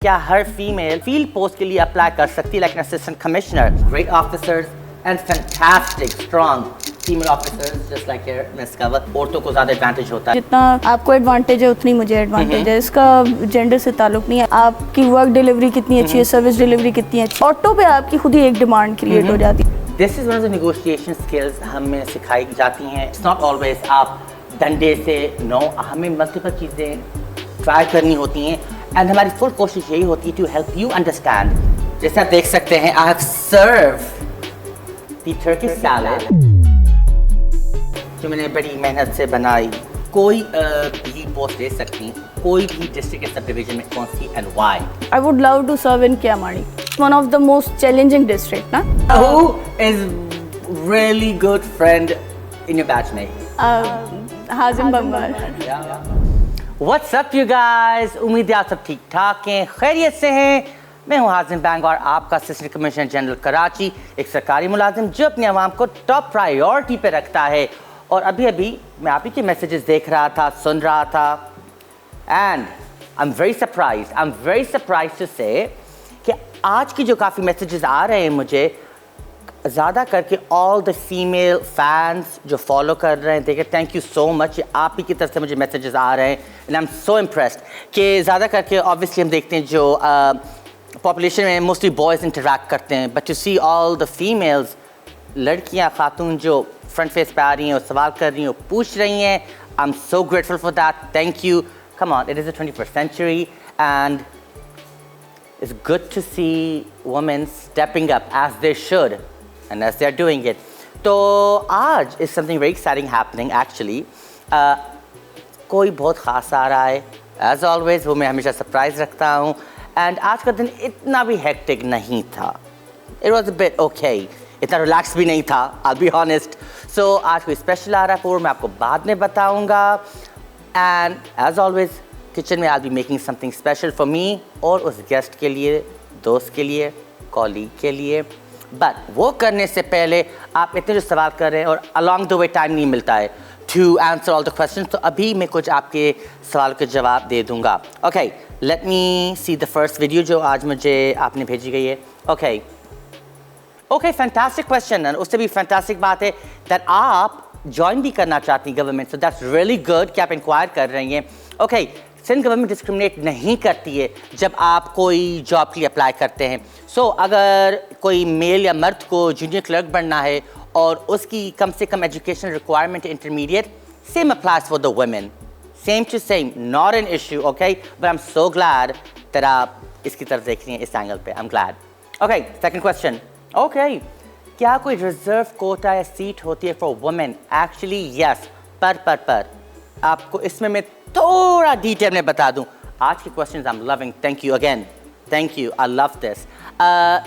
क्या हर female field post के लिए अप्लाई कर सकती है, like an assistant commissioner? Great officers and fantastic strong female officers just like here miss cover. औरतों को ज़्यादा एडवांटेज होता है। जितना आपको एडवांटेज है उतनी मुझे एडवांटेज है। इसका जेंडर से ताल्लुक नहीं है। आपकी वर्क डिलीवरी कितनी अच्छी है, सर्विस डिलीवरी कितनी अच्छी, ऑटो पे आपकी खुद ही एक डिमांड क्रिएट हो जाती है। This is one of the negotiation skills हमें सिखाई जाती हैं। इट्स नॉट ऑलवेज आप डंडे से, नो, हमें मल्टीपल चीज़ें ट्राई करनी होती हैं एंड हमारी फुल कोशिश यही होती है टू हेल्प यू अंडरस्टैंड। जैसे आप देख सकते हैं, I have serve the turkey salad जो मैंने बड़ी मेहनत से बनाई। कोई भी पोस्ट दे सकती, कोई भी डिस्ट्रिक्ट या सब डिवीजन में कौन सी and why? I would love to serve in Kiamari. It's one of the most challenging district, ना? Who is really good friend in your batchmate? Hazim Bengal. What's up you guys? उम्मीद है आप सब ठीक ठाक हैं, खैरियत से हैं। मैं हूं हाजिम बैंक और आपका असिस्टेंट कमिश्नर जनरल कराची, एक सरकारी मुलाजिम जो अपने अवाम को टॉप प्रायोरिटी पे रखता है। और अभी अभी मैं आप ही के मैसेजेस देख रहा था, सुन रहा था and I am very surprise to say कि आज की जो काफ़ी मैसेजेस आ रहे हैं मुझे, ज़्यादा करके ऑल द फीमेल फैंस जो फॉलो कर रहे हैं, देखिए थैंक यू सो मच। आप ही की तरफ से मुझे मैसेजेस आ रहे हैं and I am so impressed कि ज़्यादा करके ऑब्वियसली हम देखते हैं जो पॉपुलेशन में मोस्टली बॉयज़ इंटरेक्ट करते हैं, but to see all the females, लड़कियां खातून जो फ्रंट फेस पे आ रही हैं और सवाल कर रही हैं, पूछ रही हैं, आई am so grateful for that, thank you. Come on, it is the 21st century and it's good to see women stepping up as they should and as they're doing it. तो आज is something very exciting happening actually. कोई बहुत ख़ास आ रहा है, as always वो मैं हमेशा सरप्राइज रखता हूँ एंड आज का दिन इतना भी हेक्टिक नहीं था। It was a bit okay, इतना रिलैक्स भी नहीं था, I'll be honest. So आज कोई स्पेशल आ रहा है, वो मैं आपको बाद में बताऊँगा एंड as always किचन में I'll be making something special for me और उस गेस्ट के लिए, दोस्त के लिए, कॉलीग के लिए। बट वो करने से पहले आप इतने जो सवाल कर रहे हैं और अलॉन्ग द वे टाइम नहीं मिलता है to answer all the question, तो अभी मैं कुछ आपके सवाल के जवाब दे दूंगा। Okay, let me see the first video जो आज मुझे आपने भेजी गई है। Okay, fantastic question. उससे भी फैंटास्टिक बात है दैट आप ज्वाइन भी करना चाहती हैं government, so that's really good कि आप इंक्वायर कर रही हैं। ओके, सिंध गवर्नमेंट डिस्क्रिमिनेट नहीं करती है जब आप कोई जॉब के लिए अप्लाई करते हैं। सो अगर कोई मेल या मर्द को जूनियर क्लर्क बनना है और उसकी कम से कम education requirement intermediate, same applies for the women, same to same, not an issue. Okay, but I am so glad that आप इसकी तरफ देख रही हैं इस एंगल पे, I am glad. Okay, second question. Okay, क्या कोई रिजर्व कोटा या सीट होती है फॉर वुमेन? एक्चुअली यस, पर आपको इसमें मैं थोड़ा डिटेल में बता दूं। आज के questions I am loving, thank you again, thank you, I love this.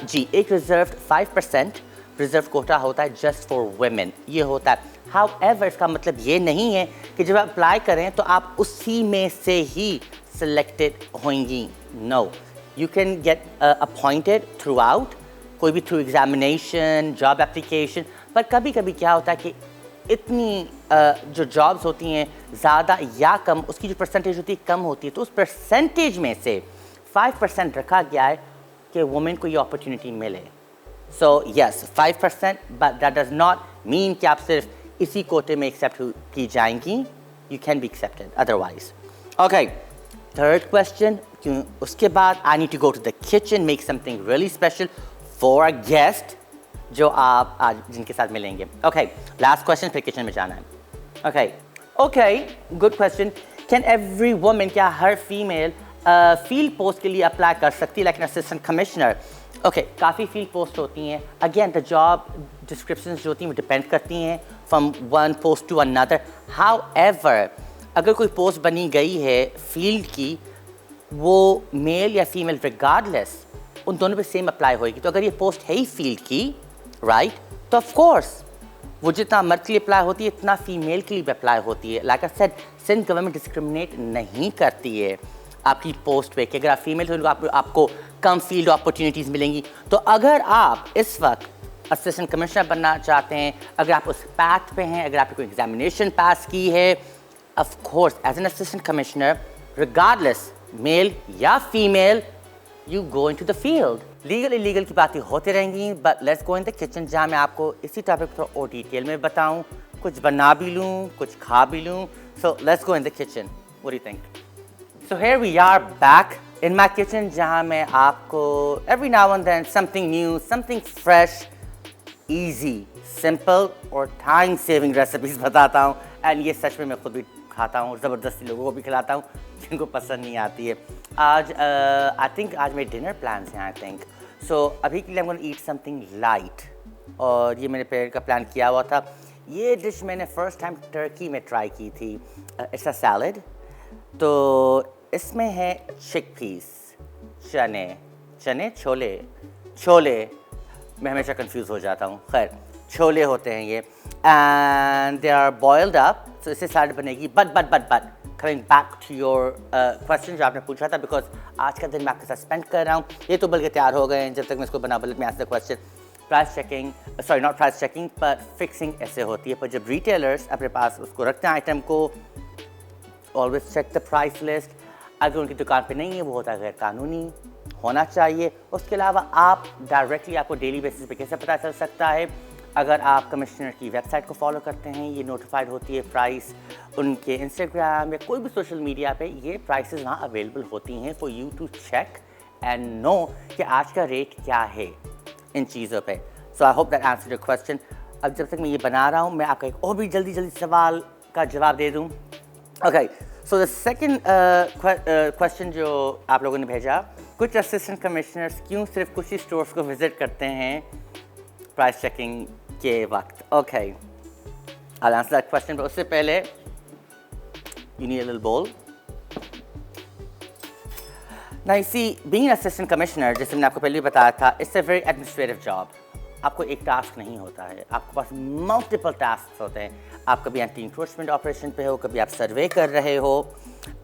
जी, एक रिजर्व 5% रिजर्व कोटा होता है जस्ट फॉर वुमेन, ये होता है। हाउएवर इसका मतलब ये नहीं है कि जब आप अप्लाई करें तो आप उसी में से ही सिलेक्टेड होंगी। No, you can get appointed throughout, कोई भी थ्रू एग्जामिनेशन, जॉब एप्लीकेशन। पर कभी कभी क्या होता है कि इतनी जो जॉब्स होती हैं ज़्यादा या कम, उसकी जो परसेंटेज होती है कम होती है, तो उस परसेंटेज में से 5% रखा गया है कि वुमेन को ये अपॉर्चुनिटी मिले। So yes, 5%, but that does not mean कि आप सिर्फ इसी कोटे में एक्सेप्ट की जाएंगी, you can be accepted otherwise. Okay, third question. उसके बाद I need to go to the kitchen, make something really special for a guest जो आप आज जिनके साथ मिलेंगे। ओके, लास्ट क्वेश्चन, फिर किचन में जाना है। Okay, good question. Can every woman, क्या हर फीमेल फील्ड पोस्ट के लिए अप्लाई कर सकती है, like an assistant commissioner? Okay, काफ़ी फील्ड पोस्ट होती हैं। अगेन द जॉब डिस्क्रिप्शंस जो होती हैं वो डिपेंड करती हैं from one post to another. However अगर कोई पोस्ट बनी गई है फील्ड की, वो मेल या फीमेल रिगार्डलेस उन दोनों पे सेम अप्लाई होएगी। तो अगर ये पोस्ट है ही फील्ड की, राइट, तो ऑफ कोर्स वो जितना मर्द के लिए अप्लाई होती है इतना फीमेल के लिए भी अप्लाई होती है। Like I said, Sindh government discriminate नहीं करती है आपकी पोस्ट पे कि अगर आप फीमेल हो तो आपको कम फील्ड अपॉर्चुनिटीज़ मिलेंगी। तो अगर आप इस वक्त असिस्टेंट कमिश्नर बनना चाहते हैं, अगर आप उस पैथ पे हैं, अगर आपने कोई एग्जामिनेशन पास की है, of course as an assistant commissioner, regardless male या female, you go into the field. Legal illegal की बातें होती रहेंगी, but let's go in the kitchen, जहाँ मैं आपको इसी टॉपिक पर थोड़ा और डिटेल में बताऊँ, कुछ बना भी लूँ, कुछ खा भी लूँ. So let's go in the kitchen. What do you think? So here we are back in my kitchen, जहाँ मैं आपको every now and then something new, something fresh, easy, simple और time saving recipes बताता हूँ. And ये सच में मैं खुद भी खाता हूँ और ज़बरदस्ती लोगों को भी खिलाता हूँ जिनको पसंद नहीं आती है. आज आई थिंक आज मेरे डिनर प्लान्स हैं आई थिंक. सो अभी के लिए I'm going to eat something light. और ये मैंने पेरेंट का प्लान किया हुआ था. ये डिश मैंने फर्स्ट टाइम टर्की में ट्राई की थी. It's a salad. तो इसमें है चिकपीस, चने छोले मैं हमेशा कंफ्यूज हो जाता हूँ. खैर छोले होते हैं ये and they are boiled up. So इससे सैलड बनेगी. But coming back to your question जो आपने पूछा था, बिकॉज आज का दिन मैं आपके साथ स्पेंड कर रहा हूँ. ये तो बल्कि तैयार हो गए हैं जब तक मैं इसको बना. बल्कि मैं answer question price checking, sorry not price checking पर फिक्सिंग ऐसे होती है. पर जब रिटेलर्स अपने पास उसको रखते हैं आइटम को, always check the price list. अगर उनकी दुकान पे नहीं है वो होता है गैर कानूनी, होना चाहिए. उसके अलावा आप डायरेक्टली आपको डेली बेसिस पे कैसे पता चल सकता है? अगर आप कमिश्नर की वेबसाइट को फॉलो करते हैं, ये नोटिफाइड होती है प्राइस. उनके इंस्टाग्राम या कोई भी सोशल मीडिया पे ये प्राइसेस वहाँ अवेलेबल होती हैं for you to check and know कि आज का रेट क्या है इन चीज़ों पे. So I hope that answer your question. अब जब तक मैं ये बना रहा हूँ मैं आपका एक और भी जल्दी सवाल का जवाब दे दूँ. Okay, so the second question जो आप लोगों ने भेजा, कुछ असिस्टेंट कमिश्नर्स क्यों सिर्फ कुछ ही स्टोर्स को विजिट करते हैं प्राइस चेकिंग के वक्त? Okay, I'll answer that question. but उससे पहले you need a little bowl. Now you see, being an assistant commissioner, जैसे मैंने आपको पहले भी बताया था, it's a very administrative job. आपको एक टास्क नहीं होता है, आपके पास मल्टीपल टास्क होते हैं. आप कभी एंटी इंक्रोचमेंट ऑपरेशन पे हो, कभी आप सर्वे कर रहे हो,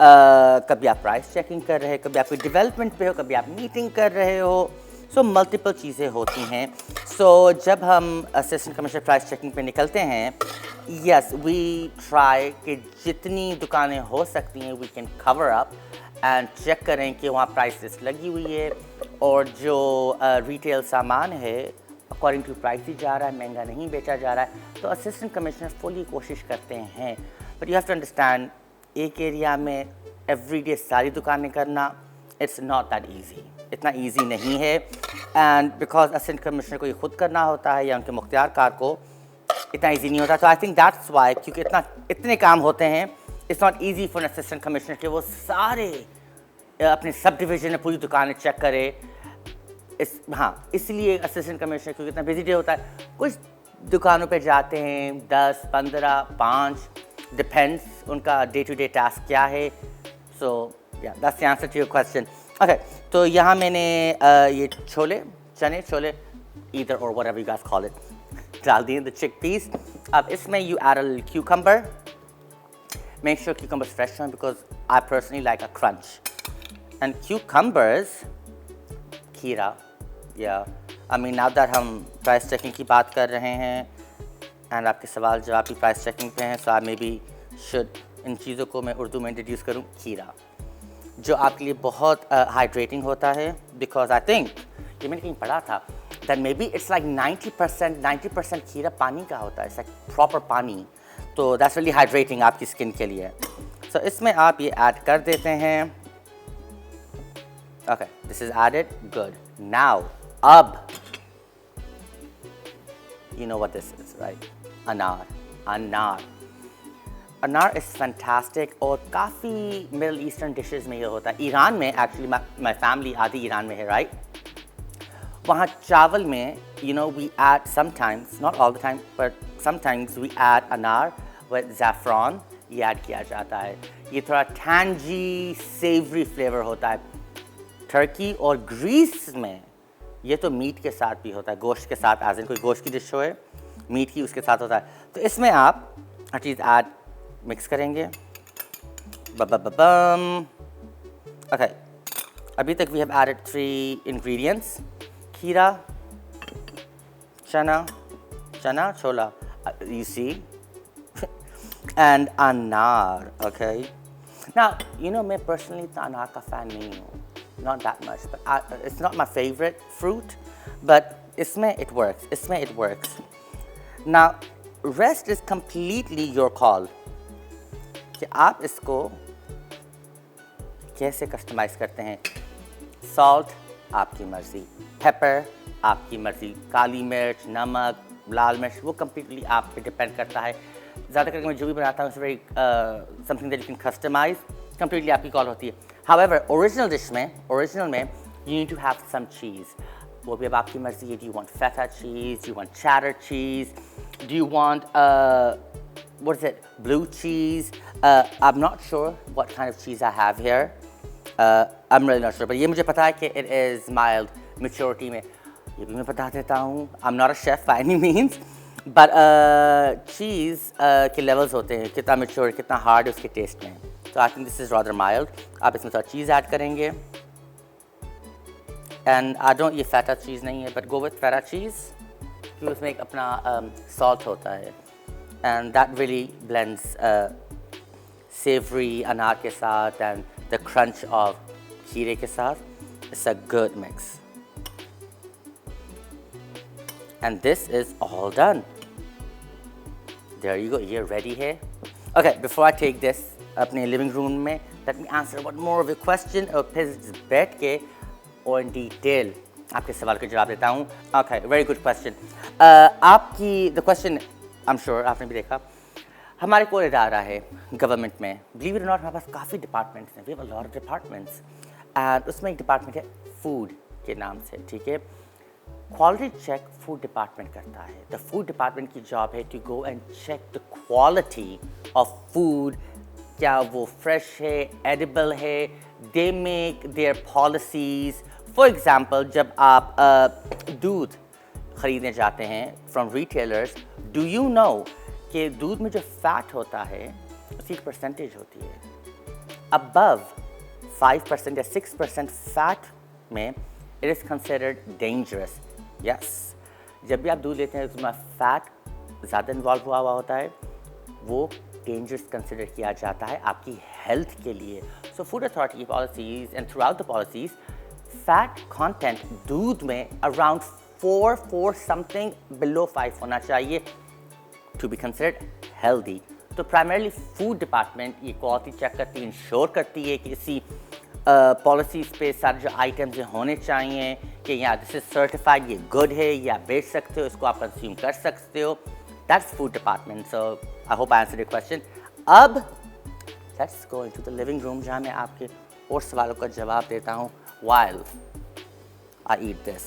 कभी आप प्राइस चेकिंग कर रहे हो, कभी आप डिवेलपमेंट पे हो, कभी आप मीटिंग कर रहे हो. सो मल्टीपल चीज़ें होती हैं. सो जब हम असिस्टेंट कमिश्नर प्राइस चेकिंग पे निकलते हैं, यस वी ट्राई कि जितनी दुकानें हो सकती हैं we can cover up and check करें कि वहाँ प्राइस लिस्ट लगी हुई है और जो रिटेल सामान है अकॉर्डिंग टू प्राइस ही जा रहा है, महंगा नहीं बेचा जा रहा है. तो असिस्टेंट कमिश्नर फुली कोशिश करते हैं. But you have to understand, एक एरिया में एवरीडे सारी दुकानें करना इट्स नॉट दैट ईजी. इतना ईजी नहीं है. एंड बिकॉज असिस्टेंट कमिश्नर को ये खुद करना होता है या उनके मुख्तियार कार को, इतना ईजी नहीं होता. तो आई थिंक दैट्स वाई, क्योंकि इतने काम होते हैं, it's not easy for assistant commissioner कि वो सारे अपने सब डिवीजन में पूरी दुकानें चेक करे. इसलिए असिस्टेंट कमिश्नर क्योंकि इतना बिजी डे होता है, कुछ दुकानों पे जाते हैं 10, 15, 5, डिपेंड्स उनका डे टू डे टास्क क्या है. So yeah that's the answer to your question. Okay, तो यहाँ मैंने ये chole either or whatever you guys call it डाल दिए, the chickpeas. अब इसमें you add a little cucumber. Make sure cucumbers fresh one because I personally like a crunch. And cucumbers, खीरा, yeah. I mean now that हम price checking की बात कर रहे हैं and आपके सवाल जवाब भी price checking पे हैं, so I maybe should इन चीज़ों को मैं उर्दू में इंट्रोड्यूस करूँ. खीरा जो आपके लिए बहुत हाइड्रेटिंग होता है, बिकॉज आई थिंक ये मैंने कहीं पढ़ा था that may be it's like 90% खीरा पानी का होता है. इट्स लाइक प्रॉपर पानी. तो दैट्स रियली हाइड्रेटिंग आपकी स्किन के लिए. सो इसमें आप ये ऐड कर देते हैं. Okay, this is added. Good. Now अब you know what this is, right? Anar is fantastic और काफ़ी मिडल ईस्टर्न डिशेस में ये होता है. ईरान में एक्चुअली माई फैमिली आधी ईरान में है, राइट? वहाँ चावल में you know we add sometimes, not all the time but sometimes we add अनार विद ज़ैफ़रॉन. ये ऐड किया जाता है. ये थोड़ा टैंजी सेवरी फ्लेवर होता है. टर्की और ग्रीस में ये तो मीट के साथ भी होता है, गोश्त के साथ. एज इन कोई गोश्त की डिश हो मीट की उसके साथ होता है. तो इसमें आप हर चीज़ ऐड मिक्स करेंगे. ओके, अभी तक वी हैव एडेड 3 इंग्रेडिएंट्स. खीरा, चना छोला, you see, and अनार. Okay, now you know मैं पर्सनली इतना अनार का फ़ैन नहीं हूँ. not that much, but it's not my favorite fruit, but इसमें it works. Now, rest is completely your call कि आप इसको कैसे कस्टमाइज करते हैं. Salt आपकी मर्ज़ी, pepper आपकी मर्ज़ी, काली मिर्च, नमक, लाल मिर्च, वो completely आप पे डिपेंड करता है. ज़्यादा करके मैं जो भी बनाता हूँ, it's very something that you can customize, completely आपकी कॉल होती है. However, original में you need to have some cheese. वो भी अब आपकी मर्ज़ी है. Do you want feta cheese? Do you want cheddar cheese? Do you want what is it? Blue cheese? I'm not sure what kind of cheese I have here. I'm really not sure. But ये मुझे पता है कि it is mild maturity में. ये भी मैं बता देता हूँ. I'm not a chef by any means. But cheese के levels होते हैं. कितना mature, कितना hard है उसके taste में. So I think this is rather mild. आप इसमें थोड़ा cheese add करेंगे. And I don't, ये feta cheese नहीं है, but go with feta cheese. क्योंकि उसमें एक अपना salt होता है. And that really blends savory अनार के साथ and the crunch of खीरे के साथ. It's a good mix. And this is all done. There you go, ये ready है. Okay, before I take this अपने living room में, let me answer one more of your question और फिर बैठ के और in detail आपके सवाल का जवाब देता हूँ. Okay, very good question. आपकी the question, I'm sure आपने भी देखा, हमारे कोई इदारा है गवर्नमेंट में. Believe it or not, हमारे पास काफ़ी डिपार्टमेंट्स हैं. We have a lot of departments. And उसमें एक डिपार्टमेंट है फूड के नाम से, ठीक है. क्वालिटी चेक फूड डिपार्टमेंट करता है. द फूड डिपार्टमेंट की जॉब है to go and check the quality of food. क्या वो फ्रेश है, एडिबल है. They make their policies. For example, जब आप दूध ख़रीदने जाते हैं from retailers, do you know कि दूध में जो फैट होता है उसकी एक परसेंटेज होती है. अबव 5% या 6% फैट में it is considered dangerous. Yes, जब भी आप दूध लेते हैं उसमें फैट ज़्यादा इन्वॉल्व हुआ होता है, वो डेंजरस कंसिडर किया जाता है आपकी हेल्थ के लिए. सो फूड अथॉरिटी की policies and through out the policies, fat content दूध में अराउंड 4 समथिंग बिलो 5 होना चाहिए टू बी कंसिडर्ड हेल्दी. तो प्राइमरली फूड डिपार्टमेंट ये क्वालिटी चेक करती है, इंश्योर करती है कि इसी पॉलिसीज़ पे सारे जो आइटम्स होने चाहिए कि यहाँ दिस इज सर्टिफाइड, ये गुड है, ये आप बेच सकते हो, इसको आप कंज्यूम कर सकते हो. That's food department. So I hope I answered your question. अब let's go into the living room जहाँ मैं आपके और सवालों का जवाब देता हूँ while I eat this.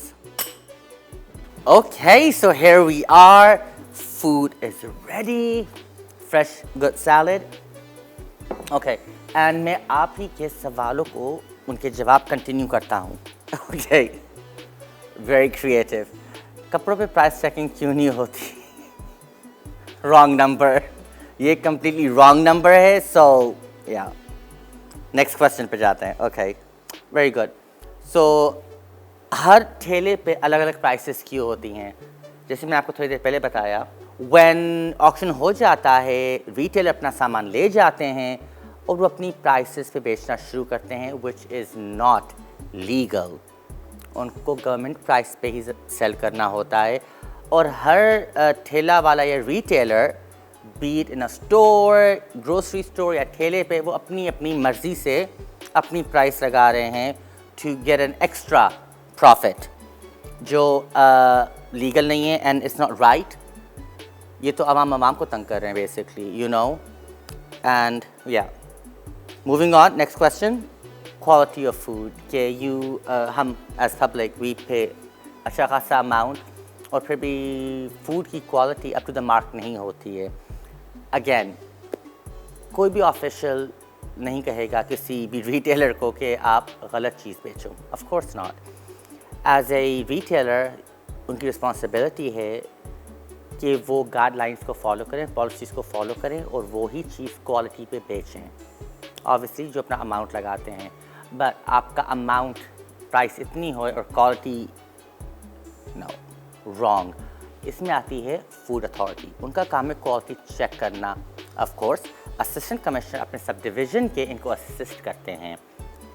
Okay, so here we are. Food is ready. Fresh, good salad. Okay, and मैं आप ही के सवालों को उनके जवाब कंटिन्यू करता हूँ. Okay, very creative. कपड़ों पे प्राइस चेकिंग क्यों नहीं होती? Wrong number. ये completely wrong number है. So yeah. Next question पे जाते हैं. Okay, very good. So हर ठेले पे अलग अलग प्राइसेस क्यों होती हैं? जैसे मैं आपको थोड़ी देर पहले बताया, when ऑक्शन हो जाता है, रिटेलर अपना सामान ले जाते हैं और वो अपनी प्राइसेस पे बेचना शुरू करते हैं, which is not legal. उनको गवर्नमेंट प्राइस पे ही सेल करना होता है. और हर ठेला वाला या retailer, be it in a store, grocery store या ठेले पे, वो अपनी अपनी मर्ज़ी से अपनी प्राइस लगा रहे हैं to get an extra profit, जो लीगल नहीं है and it's not right. ये तो आवाम को तंग कर रहे हैं basically, you know. And yeah, moving on, next question. Quality of food. कि हम as public we pay अच्छा खासा अमाउंट और फिर भी फूड की quality up to the mark नहीं होती है. अगेन, कोई भी ऑफिशियल नहीं कहेगा किसी भी रिटेलर को कि आप गलत चीज़ बेचो. Of course not. As a retailer उनकी रिस्पॉन्सिबिलिटी है कि वो गाइडलाइंस को फॉलो करें, पॉलिसीज़ को फॉलो करें और वो ही चीज़ क्वालिटी पे बेचें. ऑब्वियसली जो अपना अमाउंट लगाते हैं, बट आपका अमाउंट प्राइस इतनी हो और क्वालिटी नो, रॉन्ग. इसमें आती है फूड अथॉरिटी. उनका काम है क्वालिटी चेक करना. ऑफ कोर्स असिस्टेंट कमिश्नर अपने सब डिवीज़न के इनको असिस्ट करते हैं,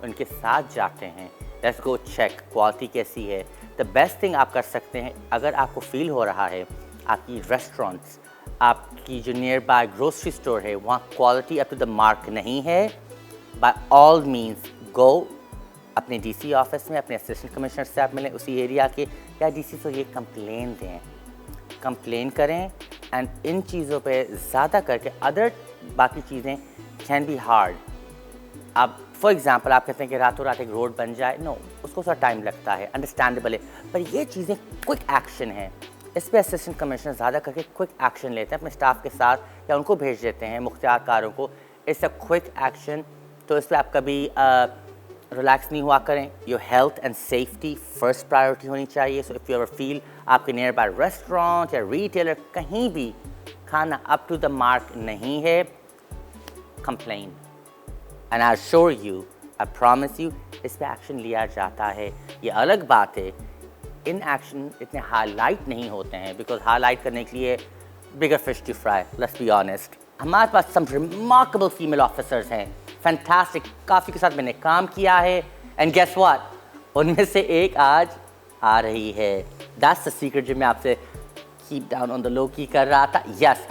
उनके साथ जाते हैं लेट्स गो चेक क्वालिटी कैसी है। द बेस्ट थिंग आप कर सकते हैं, अगर आपको फील हो रहा है आपकी रेस्टोरेंट्स, आपकी जो नियर बाय ग्रोसरी स्टोर है वहाँ quality up to the mark नहीं है, बाय ऑल मीन्स गो अपने डीसी ऑफिस में अपने असिस्टेंट कमिश्नर से आप मिलें उसी एरिया के, या डीसी से ये कंप्लेन दें, कंप्लेन करें। एंड इन चीज़ों पे ज़्यादा करके अदर बाकी चीज़ें कैन बी हार्ड। अब फॉर एग्ज़ाम्पल आप कहते हैं कि रातों रात एक रोड बन जाए, नो उसको थोड़ा टाइम लगता है, अंडरस्टैंडेबल है, पर ये चीज़ें क्विक एक्शन है। इस पर असिस्टेंट कमिश्नर ज़्यादा करके क्विक एक्शन लेते हैं अपने स्टाफ के साथ या उनको भेज देते हैं मुख्तियारकारों को। इट्स अ क्विक एक्शन, तो इस पर आप कभी रिलैक्स नहीं हुआ करें। Your health and safety first priority होनी चाहिए। So if you ever feel आपके नियर बाय रेस्टोरेंट या रिटेलर कहीं भी खाना अप टू द मार्क नहीं है, complain and I assure you, I promise you, इस पर एक्शन लिया जाता है। ये अलग बात है इन एक्शन इतने हाईलाइट नहीं होते हैं, बिकॉज हाईलाइट करने के लिए bigger fish to fry, let's be honest. हमारे पास सम रिमार्केबल फीमेल ऑफिसर्स हैं, फैंटास्टिक, काफ़ी के साथ मैंने काम किया है, एंड गेस व्हाट, उनमें से एक आज आ रही है। दैट्स द सीक्रेट जो मैं आपसे keep down on the low की कर रहा था। यस,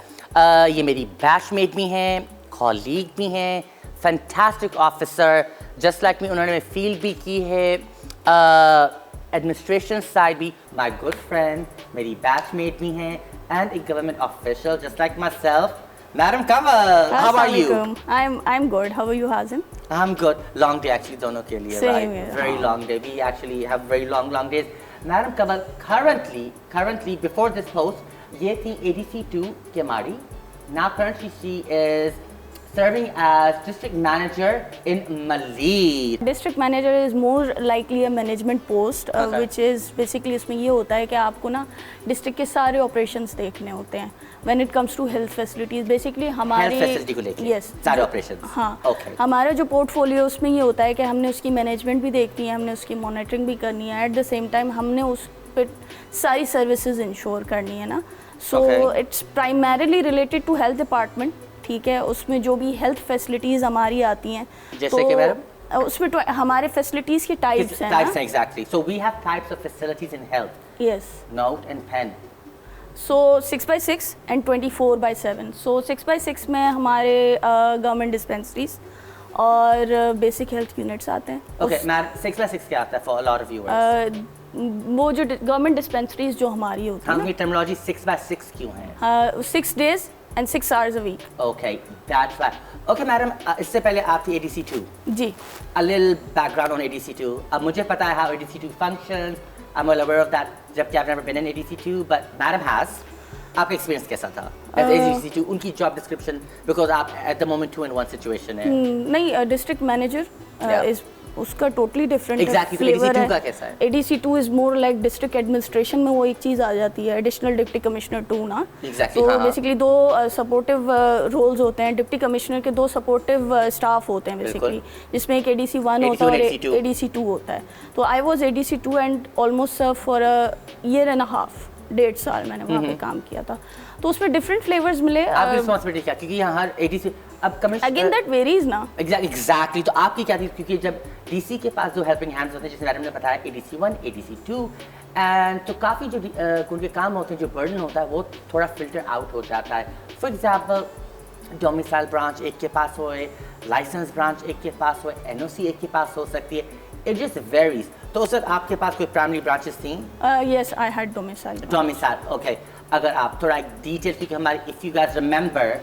ये मेरी बैचमेट भी हैं, कॉलीग भी हैं, fantastic officer just like me, उन्होंने फील भी की है, एडमिनिस्ट्रेशन साइड भी, माय गुड फ्रेंड, मेरी बैचमेट भी हैं, एंड एक government official just like my self. Madam Kamal, how are you? I'm good. How are you, Hazim? I'm good. Long day actually दोनों के लिए, Same right? here. Very long day. We actually have very long days. Madam Kamal, currently before this post, ये थी ADC2 की हमारी. Now currently she is serving as district manager in Maleet. District manager is more likely a management post, Okay. which is basically इसमें ये होता है कि आपको ना डिस्ट्रिक्ट के सारे operations देखने होते हैं. When it comes to health facilities, basically हमारे Health facility को लेके yes, सारे जो- operations. हाँ, Okay. हमारा जो पोर्टफोलियो उसमें ये होता है कि हमने उसकी मैनेजमेंट भी देखनी है, हमने उसकी मॉनिटरिंग भी करनी है, एट द सेम टाइम हमने उस पर सारी सर्विसेज इंश्योर करनी है ना. So Okay. It's primarily related to health department. ठीक है, उसमें जो भी हेल्थ फैसिलिटीज़ हमारी आती हैं, जैसे कि मैडम? उसमें हमारे फैसिलिटीज़ के टाइप्स हैं Types ना. exactly. So we have types of facilities in health. Yes, Note and pen. So 6x6 and 24/7. So 6x6 में हमारे गवर्नमेंट डिस्पेंसरीज और बेसिक हेल्थ यूनिट्स आते हैं. Okay, मैडम 6x6 क्या आता है for a lot of viewers? वो जो गवर्नमेंट डिस्पेंसरीज जो हमारी होती हम है की टर्मिनोलॉजी 6x6 क्यों है? ना, 6 days and 6 hours a week. Okay, that's right. Okay, madam, इससे पहले आप थी ADC2. Ji. A little background on ADC2. अब मुझे पता है how ADC2 functions. I'm well aware of that. जबकि I've never been in ADC2, but madam has. आपका एक्सपीरियंस कैसा था as ADC2? उनकी जॉब डिस्क्रिप्शन, बिकॉज आप at the moment 2-in-1 situation है. नहीं, डिस्ट्रिक्ट मैनेजर Yeah. इज उसका totally different Exactly, तो ADC2 का कैसा है? ADC2 is more like district administration में वो एक चीज़ आ जाती है, एडिशनल डिप्टी कमिश्नर 2 ना. Exactly, तो हाँ. बेसिकली दो सपोर्टिव रोल्स होते हैं. डिप्टी कमिश्नर के दो सपोर्टिव स्टाफ होते हैं बेसिकली, जिसमें एक ADC1 होता है और ADC2. ADC2 होता है. तो I was ADC2 and almost for a year and a half, 1.5 साल मैंने वहाँ पे काम किया था. तो उसमें डिफरेंट फ्लेवर्स मिले. आपकी रिस्पॉन्सिबिलिटी क्या? क्योंकि यहाँ हर ADC अब कमिश्नर अगेन दैट वेरीज ना. एग्जैक्टली, तो आपकी क्या थी? क्योंकि जब डीसी के पास जो हेल्पिंग हैंड्स होते हैं, जैसे मैडम ने बताया ADC1, ADC2, एंड तो काफ़ी जो उनके काम होते हैं, जो बर्डन होता है वो थोड़ा फिल्टर आउट हो जाता है. फॉर एग्जाम्पल डोमिसाइल ब्रांच एक के पास होए, लाइसेंस ब्रांच एक के पास होए, NOC एक के पास हो सकती है. It just varies. तो सर आपके पास कोई प्राइमरी ब्रांचेस थी? Yes, I had domicile. Domicile, okay. अगर आप थोड़ा एक डिटेल, क्योंकि हमारे if you guys remember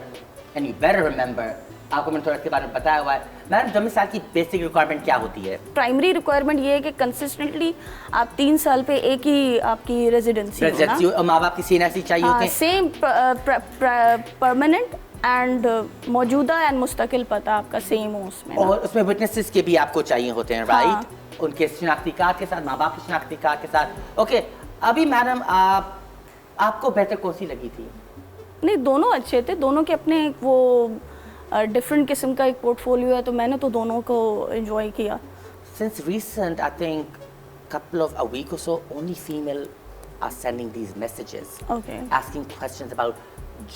and you better remember, आपको मैंने थोड़ा इसके बारे में बताया हुआ है. मैडम, डोमिसाइल की बेसिक रिक्वायरमेंट क्या होती है? प्राइमरी रिक्वायरमेंट ये है कि कंसिस्टेंटली आप 3 साल पे एक ही आपकी रेजिडेंसी हो ना. और माँ बाप की CNRC चाहिए होते हैं. सेम परमानेंट एंड मौजूदा एंड मुस्तकिल पता आपका सेम हो उसमें ना. और उसमें विटनेसेस के भी आपको चाहिए होते हैं, हाँ. राइट? उनके शनाख्ती कार्ड के साथ, माँ बाप के शनाख्ती कार्ड के साथ. ओके, अभी मैडम आपको बेहतर कौन सी लगी थी? नहीं, दोनों अच्छे थे. दोनों के अपने वो डिफरेंट किस्म का एक पोर्टफोलियो है, तो मैंने तो दोनों को एंजॉय किया. Since recent, I think couple of a week or so, only female are sending these messages, Okay. asking questions about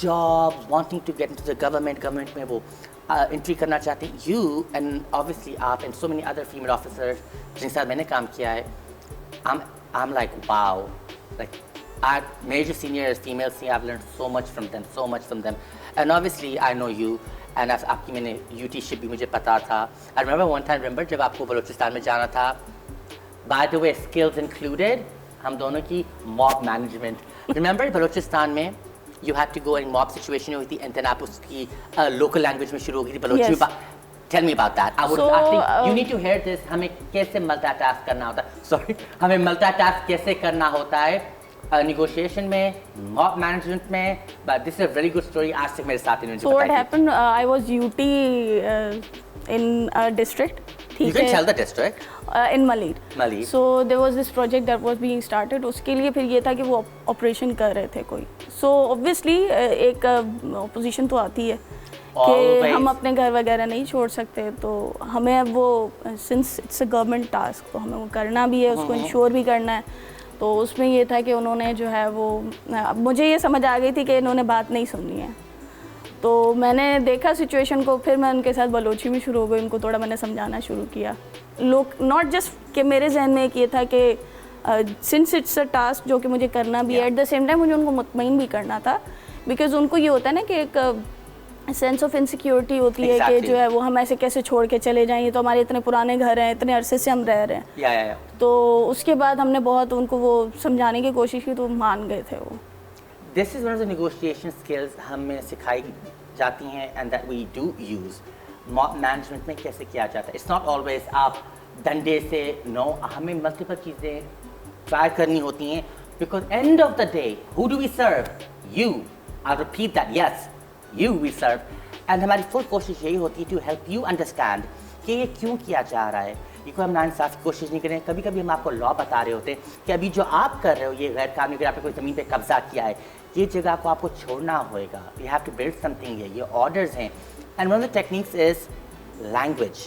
jobs, wanting to get into the government में वो entry करना चाहते हैं. You and obviously आप and so many other female officers जिनके साथ मैंने काम किया है, I'm like wow, like मेरे जो seniors females थी, I've learned so much from them, and obviously I know you. And आपकी मैंने UT-ship भी मुझे पता था. I remember जब आपको बलूचिस्तान में जाना था. By the way, skills included, हम दोनों की mob management. Remember बलूचिस्तान में you had to go in mob situation हुई थी, and then आप उसकी local language में शुरू हो गई थी बलूची में. Tell me about that. I would actually, you need to hear this. हमें कैसे multitask करना होता है? Sorry, हमें multitask कैसे करना होता है? Negotiation में, mob management में, but this is a very good story. आज तक मेरे साथ इन्होंने So what happened? I was UT in a district. You can tell the district. In Malir. Malir. So there was this project that was being started. उसके लिए फिर ये था कि वो ऑपरेशन कर रहे थे कोई. So obviously एक opposition तो आती है कि हम अपने घर वगैरह नहीं छोड़ सकते, तो हमें वो since it's a government task तो हमें वो करना भी है, उसको इंश्योर भी करना है. तो उसमें ये था कि उन्होंने जो है वो, मुझे ये समझ आ गई थी कि इन्होंने बात नहीं सुननी है. तो मैंने देखा सिचुएशन को, फिर मैं उनके साथ बलोची में शुरू हो गई, उनको थोड़ा मैंने समझाना शुरू किया. लोग नॉट जस्ट कि मेरे जहन में एक ये था कि सिंस इट्स अ टास्क जो कि मुझे करना भी है, एट द सेम टाइम मुझे उनको मुतमईन भी करना था, बिकॉज उनको ये होता है ना कि एक सेंस ऑफ इनसिक्योरिटी होती है कि जो है वो हम ऐसे कैसे छोड़ के चले जाएं, ये तो हमारे इतने पुराने घर हैं, इतने अरसे से हम रह रहे हैं. तो उसके बाद हमने बहुत उनको वो समझाने की कोशिश की, तो मान गए थे वो. This is one of the negotiation skills हमें सिखाई जाती हैं and that we do use. Management में कैसे किया जाता है. It's not always आप डंडे से, no, हमें multiple चीज़ें try करनी होती हैं, because end of the day, who do we serve? You. I'll repeat that, yes. You we serve. And हमारी full कोशिश यही होती है to help you understand कि ये क्यों किया जा रहा है. ये कोई हम नाइंसाफ़ी की कोशिश नहीं करें. कभी कभी हम आपको लॉ बता रहे होते हैं कि अभी जो आप कर रहे हो ये गैर कानूनी, अगर आपने कोई ज़मीन पे कब्जा किया है, ये जगह को आपको छोड़ना होगा. You have to build something है, ये orders हैं. And one of the techniques is language.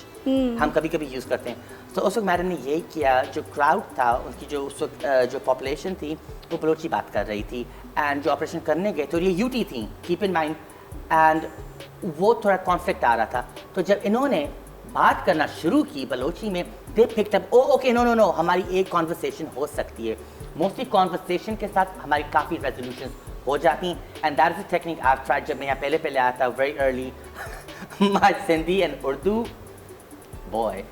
हम कभी कभी यूज़ करते हैं. तो उस वक्त मैडम ने यही किया. जो क्राउड था उनकी जो उस वक्त जो पॉपुलेशन थी वो बलोची बात कर रही थी, एंड जो ऑपरेशन करने गए तो ये यूटी थी, कीप इन माइंड, एंड वो थोड़ा कॉन्फ्लिक्ट आ रहा था. तो जब इन्होंने बात करना शुरू की बलोची में, they picked up, oh okay, no no no, हमारी एक कॉन्वर्सेशन हो सकती है. मोस्टली कॉन्वर्सेशन के साथ हमारी काफ़ी रेजोल्यूशन हो जाती, and that is the technique I tried. जब मैं यहाँ पहले आया था very early, my Sindhi and Urdu boy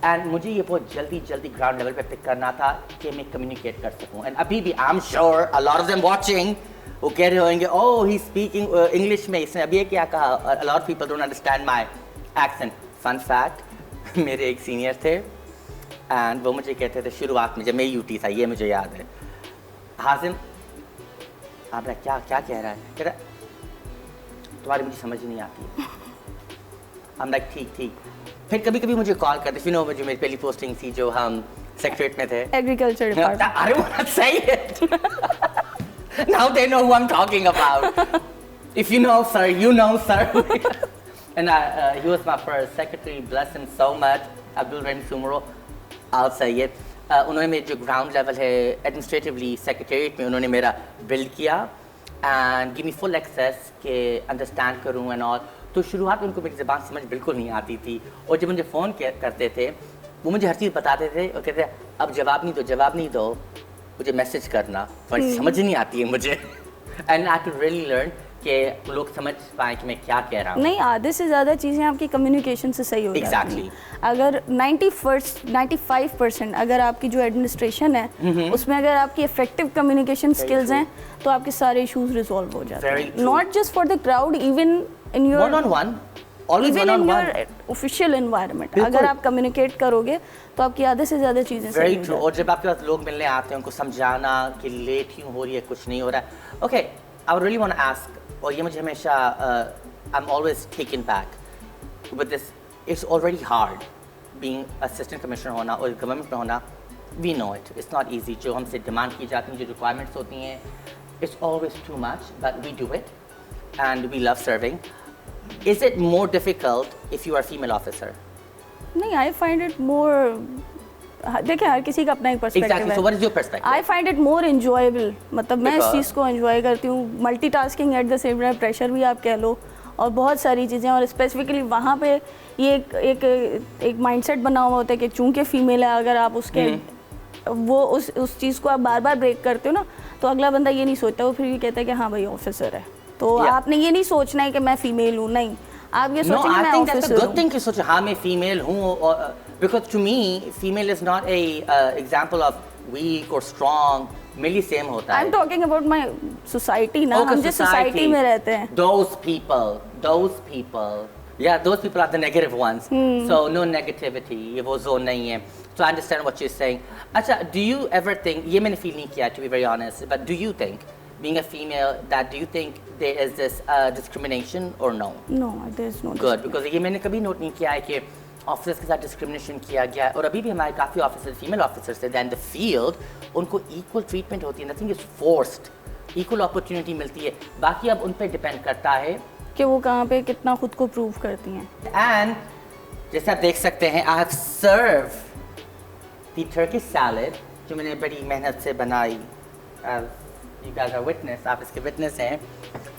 and मुझे ये बहुत जल्दी ग्राउंड लेवल पे पिक करना था कि मैं कम्युनिकेट कर सकूँ. एंड अभी भी I am sure a lot of them watching वो कह रहे होंगे, ओह ही स्पीकिंग इंग्लिश में, इसने अभी ये क्या कहा. A lot of people don't understand my accent. Fun fact, मेरे एक सीनियर थे एंड वो मुझे कहते थे शुरुआत में जब मैं यूटी था, ये मुझे याद है, हाजिम आप क्या क्या कह रहा है, कह रहा तुम्हारी मुझे समझ ही नहीं आती है. हम लाइक ठीक. फिर कभी कभी मुझे कॉल करते, फिर नो जो मेरी पहली पोस्टिंग थी जो हम सेक्रेटरीट में थे, एग्रीकल्चर डिपार्टमेंट. अरे वो सही है. Now they know who I'm talking about. If you know, sir, you know, sir. And he was my first secretary. Bless him so much. Abdul Rahim Sumro. I'll say it. उन्होंने मेरे जो ground level है administratively secretariat में उन्होंने मेरा build किया and give me full access के understand करूँ एंड ऑल. तो शुरुआत में उनको मेरी ज़बान समझ बिल्कुल नहीं आती थी, और जब मुझे फ़ोन करते थे वो मुझे हर चीज़ बताते थे और कहते अब जवाब नहीं दो, मुझे मैसेज करना, समझ नहीं आती है मुझे. And I to really learn कि लोग समझ पाएँ कि मैं क्या कह रहा हूँ. नहीं, आधे से ज़्यादा चीज़ें आपकी कम्युनिकेशन से सही हो जाती हैं. अगर 95% अगर आपकी जो एडमिनिस्ट्रेशन है उसमें अगर आपकी इफेक्टिव कम्युनिकेशन स्किल्स हैं तो आपके सारे इश्यूज रिजॉल्व हो जाते हैं. Not just for the crowd, even in your official environment अगर आप कम्युनिकेट करोगे तो आपकी आधे से ज़्यादा चीज़ें वेरी ट्रू. और जब आपके पास लोग मिलने आते हैं उनको समझाना कि लेट क्यों हो रही है, कुछ नहीं हो रहा है. Okay, I really want to ask, और ये मुझे हमेशा I am always taken back with this. It's already hard being assistant commissioner होना और गवर्नमेंट में होना. We know it, it's not easy. जो हमसे डिमांड की जाती हैं, जो रिक्वायरमेंट्स होती हैं, it's always too much, but we do it and we love serving. Is it more difficult if you are a female officer? नहीं, I find it more देखिए हर किसी का अपना एक perspective Exactly. So what is your perspective? I find it more enjoyable, मतलब मैं इस Because- चीज़ को एंजॉय करती हूँ, multitasking at the same time, pressure भी आप कह लो और बहुत सारी चीज़ें, और स्पेसिफिकली वहाँ पे ये एक माइंडसेट बना हुआ होता है कि चूंकि फीमेल है, अगर आप उसके वो उस चीज़ को आप बार बार ब्रेक करते हो ना, तो अगला बंदा ये नहीं सोचता, वो फिर भी कहता है कि हाँ भाई ऑफिसर है, तो Yeah. आपने ये नहीं सोचना है कि मैं फीमेल हूँ, नहीं, आप ये No, सोचेंगे I मैं think that's a officer good हूँ। thing कि सोचो हाँ मैं female हूँ, because to me female is not a example of weak or strong. मेरे लिए सेम होता आई है. Am talking about my society ना, Okay, हम जिस सोसाइटी में रहते हैं, those people, yeah, those people are the negative ones. So no negativity, ये वो zone नहीं है. So I understand what you're saying. अच्छा, do you ever think, ये मैंने feel नहीं किया to be very honest, but do you think, being a female, that do you think there is this discrimination or no? no, there is no Good, because ये मैंने कभी note नहीं किया है कि ऑफिसर्स के साथ डिस्क्रिमिनेशन किया गया है, और अभी भी हमारे काफ़ी ऑफिसर्स फीमेल ऑफिसर्स हैं दैन द फील्ड, उनको इक्वल ट्रीटमेंट होती है, nothing is forced, equal opportunity मिलती है, बाकी अब उन पर डिपेंड करता है कि वो कहाँ पे कितना खुद को प्रूव करती हैं। एंड जैसे आप देख सकते हैं I have serve the Turkish salad जो मैंने बड़ी मेहनत से बनाई, यू गाइस आर विटनेस, आप इसके विटनेस हैं,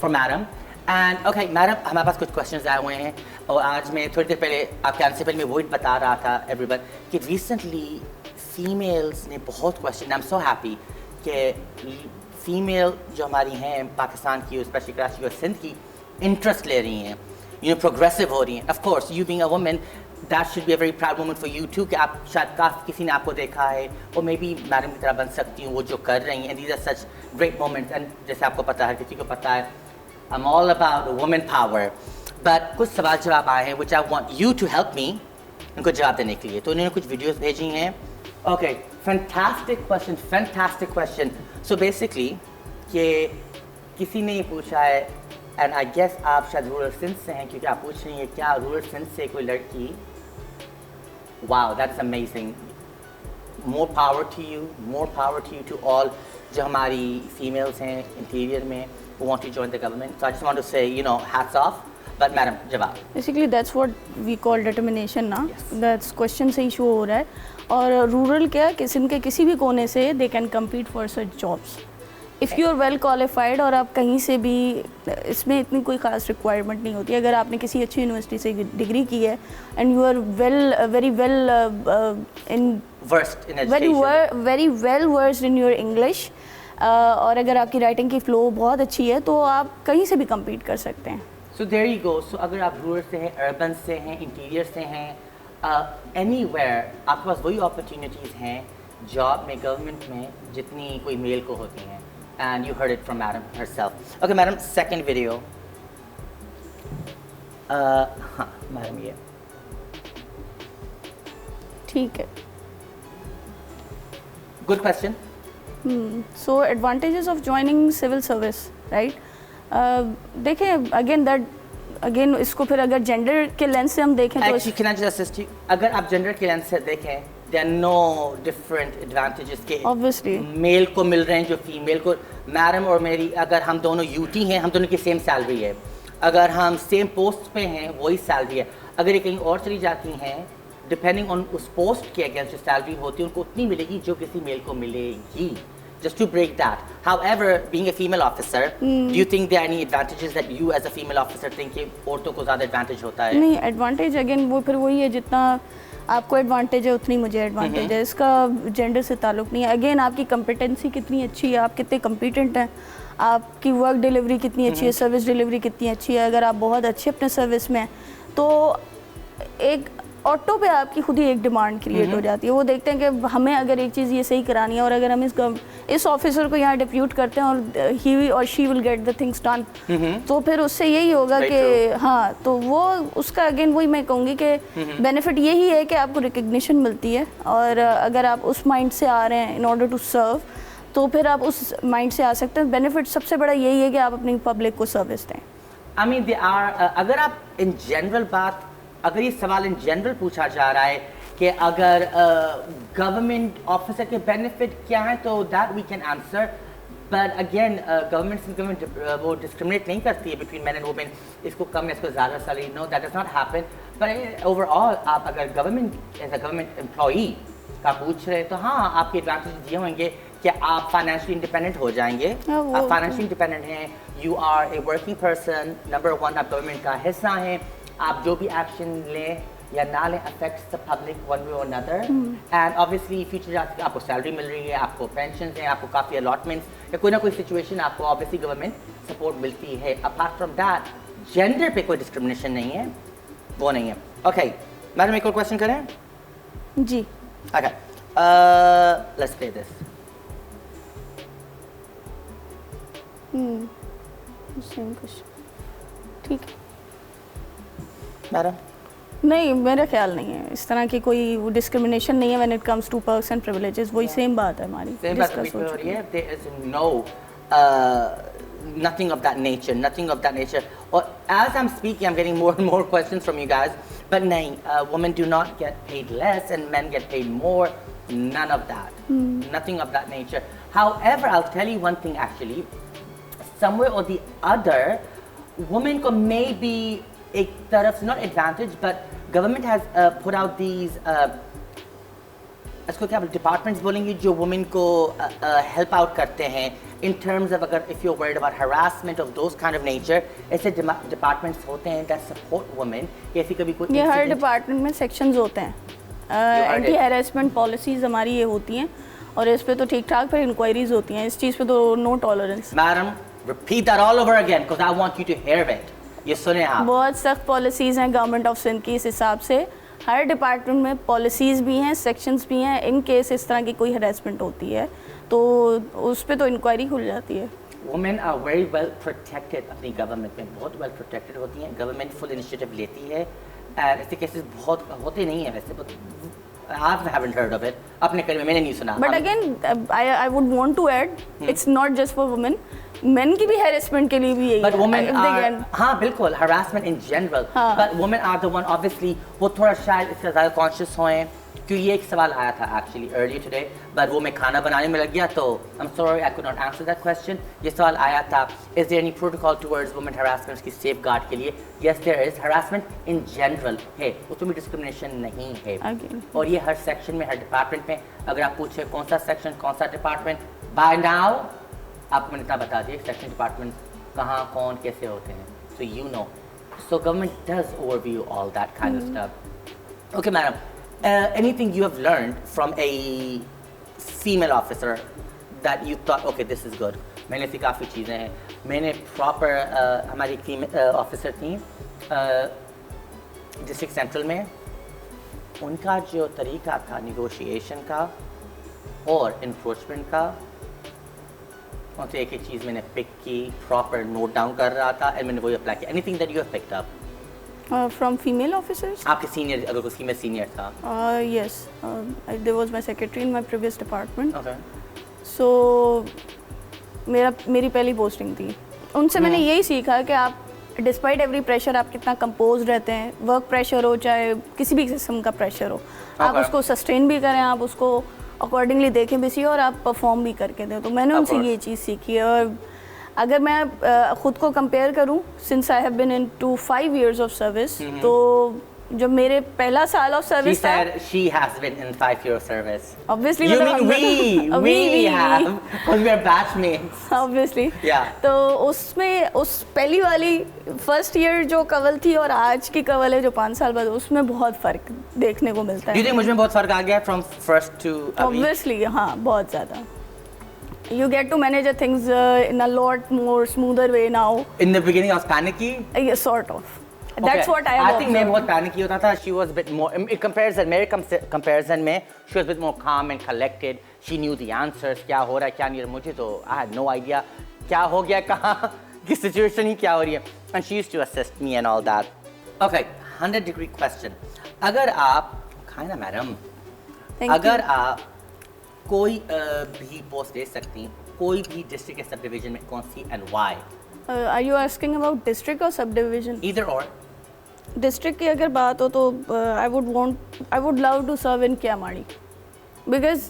for madam. And okay madam, हमारे पास कुछ क्वेश्चंस आए हुए हैं, और आज मैं थोड़ी देर पहले आपके आने से पहले मैं वही बता रहा था एवरीवन कि रिसेंटली फीमेल्स ने बहुत question, I am so happy कि फीमेल जो हमारी हैं पाकिस्तान की, स्पेशली कराची और सिंध की, इंटरेस्ट ले रही हैं, यू नो प्रोग्रेसिव हो रही हैं। Of course you being a woman that should be a very proud moment for you too, कि आप शायद किसी ने आपको देखा है और मे बी मैडम की तरह बन सकती हूँ वो जो कर रही हैं, these are such great moments. And जैसे आपको पता है, किसी को पता है, I am all about women power, but कुछ सवाल जवाब आए हैं which I want you to help me उनको जवाब देने के लिए, तो उन्होंने कुछ वीडियोस भेजी हैं। Okay, fantastic question. So basically कि किसी ने ये पूछा है, एंड आई गेस आप शायद रूरल सिंध से हैं, क्योंकि आप पूछ रही हैं क्या रूरल सिंध से कोई लड़की, wow that is amazing, more power to you to all जो हमारी फीमेल्स हैं इंटीरियर में who want to join the government. So I just want to say, you know, hats off. But madam, जवाब. Basically that's what we call determination ना, Yes. that's question से issue हो रहा है, और रूरल क्या किस्म के किसी भी कोने से they can compete for such jobs. If you are well qualified और आप कहीं से भी, इसमें इतनी कोई खास रिक्वायरमेंट नहीं होती, अगर आपने किसी अच्छी यूनिवर्सिटी से डिग्री की है and you are very well in Versed in education. very well versed in your English, और अगर आपकी राइटिंग की फ्लो बहुत अच्छी है तो आप कहीं से भी compete कर सकते हैं। So there you go. So अगर आप रूरल से हैं, अर्बन से हैं, इंटीरियर से हैं, anywhere आपके पास वही अपॉर्चुनिटीज़ हैं जॉब में, गवर्नमेंट में, जितनी कोई मेल को होती हैं। And you heard it from madam herself. Okay madam, second video. हाँ मैडम ये ठीक है। good question. So advantages of joining civil service, right? देखें अगेन इसको फिर अगर जेंडर के लेंस से हम देखें तो Actually, can I just assist you? अगर आप जेंडर के लेंस से देखें, there are no different advantages के Obviously. मेल को मिल रहे हैं जो फीमेल को। मैडम और मेरी, अगर हम दोनों यूटी हैं, हम दोनों की सेम सैलरी है, अगर हम सेम पोस्ट पे हैं वही सैलरी है। अगर ये कहीं और चली जाती हैं, डिपेंडिंग ऑन उस पोस्ट के अगेंस्ट जो सैलरी होती है उनको उतनी मिलेगी जो किसी मेल को मिलेगी। Just to break that. However, being a female officer, do you think there are any advantages that you as a female officer think कि औरतों को ज़्यादा advantage होता है? नहीं, एडवांटेज अगेन वो फिर वही है, जितना आपको एडवांटेज है उतनी मुझे एडवांटेज है, इसका जेंडर से ताल्लुक़ नहीं है। अगेन आपकी कम्पिटेंसी कितनी अच्छी है, आप कितने कम्पिटेंट हैं, आपकी वर्क डिलीवरी कितनी अच्छी है, सर्विस डिलीवरी कितनी अच्छी है, अगर आप बहुत अच्छे अपने सर्विस में हैं तो एक ऑटो पे आपकी खुद ही एक डिमांड क्रिएट हो जाती है। वो देखते हैं कि हमें अगर एक चीज़ ये सही करानी है, और अगर हम इस ऑफिसर को यहाँ डिप्यूट करते हैं और ही और she will get the things done, तो फिर उससे यही होगा कि हाँ, तो वो उसका अगेन वही मैं कहूँगी कि बेनिफिट यही है कि आपको रिकग्निशन मिलती है, और अगर आप उस माइंड से आ रहे हैं इन ऑर्डर टू सर्व, तो फिर आप उस माइंड से आ सकते हैं। बेनिफिट सबसे बड़ा यही है कि आप अपनी पब्लिक को सर्विस दें। I mean, they are, अगर आप इन जनरल अगर ये सवाल इन जनरल पूछा जा रहा है कि अगर गवर्नमेंट ऑफिसर के बेनिफिट क्या हैं, तो that we can answer. But again government वो डिस्क्रिमिनेट नहीं करती है बिटवीन मैन एंड वुमेन, इसको कम इसको ज़्यादा salary, no that does not happen. But overall आप अगर government as a government employee का पूछ रहे तो हाँ आपके एडवांटेज ये होंगे कि आप फाइनेंशियली इंडिपेंडेंट हो जाएंगे। आप फाइनेंशियली इंडिपेंडेंट हैं, you are a working person, number 1 आप गवर्नमेंट का हिस्सा हैं, आप जो भी एक्शन लें या ना लें affects the public one way और अनदर। एंड ऑब्वियसली फ्यूचर आपको सैलरी मिल रही है, आपको पेंशन हैं, आपको काफ़ी अलॉटमेंट्स या कोई ना कोई सिचुएशन आपको ऑब्वियसली गवर्नमेंट सपोर्ट मिलती है। अपार्ट फ्रॉम दैट जेंडर पे कोई डिस्क्रिमिनेशन नहीं है, वो नहीं है। ओके मैडम एक और क्वेश्चन करें? जी okay let's play this. Same question, ठीक है मैडम? नहीं मेरा ख्याल नहीं है इस तरह की कोई डिस्क्रिमिनेशन नहीं है when it comes to perks and privileges. वही सेम बात है हमारी, सेम बात हो रही है। There is no nothing of that nature, nothing of that nature. Or as I'm speaking, I'm getting more and more questions from you guys. But nahin, women do not get paid less and men get paid more. None of that. Nothing of that nature. However, I'll tell you one thing actually. Somewhere or the other, women ko maybe ek taraf not advantage, but government has put out these इसको क्या departments बोलेंगे जो women को help out करते हैं in terms of अगर if you word about harassment of those kind of nature, ऐसे departments होते हैं दैट सपोर्ट वुमेन। ऐसी कभी कोई ये हर डिपार्टमेंट में सेक्शंस होते हैं, एंटी हैरेसमेंट पॉलिसीज हमारी ये होती हैं और इस पे तो ठीक ठाक फिर इंक्वायरीज होती हैं, इस चीज़ पे तो no tolerance. Madam repeat that all over again because I want you to hear it. ये सुने आप, बहुत सख्त पॉलिसीज हैं गवर्नमेंट ऑफ सिंध की, इस हिसाब से हर डिपार्टमेंट में पॉलिसीज़ भी हैं, सेक्शंस भी हैं। इन केस इस तरह की कोई हरेसमेंट होती है तो उस पर तो इंक्वायरी खुल जाती है। Women are very well protected, अपनी गवर्नमेंट में बहुत वेल प्रोटेक्टेड होती हैं, गवर्नमेंट फुल इनिशिएटिव लेती है। ऐसे केसेस बहुत होते नहीं हैं वैसे, I haven't heard of it. अपने करीब में मैंने नहीं सुना। But again, I would want to add, it's not just for women. Men की भी harassment के लिए भी यही है। But women are, हाँ बिल्कुल harassment in general. But women are the one obviously वो थोड़ा शायद इससे ज़्यादा conscious होएं, क्योंकि ये एक सवाल आया था actually earlier today, but वो मैं खाना बनाने में लग गया तो I'm sorry I could not answer that question. ये सवाल आया था, is there any protocol towards women harassment की safeguard के लिए? Yes there is. Harassment in general है, उसमें discrimination नहीं है। और ये हर section में, हर department में, अगर आप पूछे कौन सा section, कौन सा department, by now आपको मैंने इतना बता दिया section department कहाँ कौन कैसे होते हैं, so you know. So government does overview all that kind of stuff. Okay madam. Anything you have learned from a female officer that you thought, okay, this is good? मैंने ऐसी काफ़ी चीज़ें हैं। मैंने proper हमारी एक फीमेल ऑफिसर थी district central में, उनका जो तरीका था निगोशिएशन का और इन्क्रोचमेंट का, उनसे एक एक चीज़ मैंने पिक की, प्रॉपर नोट डाउन कर रहा था एंड मैंने वही अप्लाई किया। Anything that you have picked up from female officers? आपके सीनियर, अगर कोई फीमेल सीनियर था? Yes, there was my secretary in my previous department. Okay. So मेरी पहली पोस्टिंग थी, उनसे मैंने यही सीखा कि आप डिस्पाइट एवरी प्रेशर आप कितना कंपोज रहते हैं, वर्क प्रेशर हो चाहे किसी भी किस्म का प्रेशर हो, आप उसको सस्टेन भी करें, आप उसको अकॉर्डिंगली देखें भी सी और आप परफॉर्म भी करके दें। तो मैंने उनसे ये चीज़ सीखी है। और अगर मैं ख़ुद को कंपेयर करूं, since I have been in to 5 years of service, तो जब मेरे पहला साल ऑफ सर्विस था, she has been in 5 years service. Obviously, you mean we have, because we are batchmates. Obviously. Yeah. तो उसमें उस पहली वाली फर्स्ट ईयर जो कवल थी और आज की कवल है जो 5 साल बाद, उसमें बहुत फ़र्क देखने को मिलता है। Do you think मुझमें बहुत फ़र्क आ गया from first to अभी? Obviously, हाँ बहुत ज़्यादा। You get to manage things in a lot more smoother way now. In the beginning, I was panicky. Yeah, sort of. That's what I have I think मैं बहुत panicky होता था. She was a bit more. In comparison, मेरे comparison में, she was a bit more calm and collected. She knew the answers. क्या हो रहा है, क्या नहीं हो रहा, मुझे तो I had no idea क्या हो गया, कहाँ किस situation ही क्या हो रही है. And she used to assist me and all that. Okay, 100-degree question. अगर आप खाए ना मैडम, अगर आप कोई भी पोस्ट दे सकती हैं, कोई भी डिस्ट्रिक्ट या सब डिवीजन में, कौन सी and why? Are you asking about district or subdivision? Either or. District की अगर बात हो तो I would love to serve in Kiamari because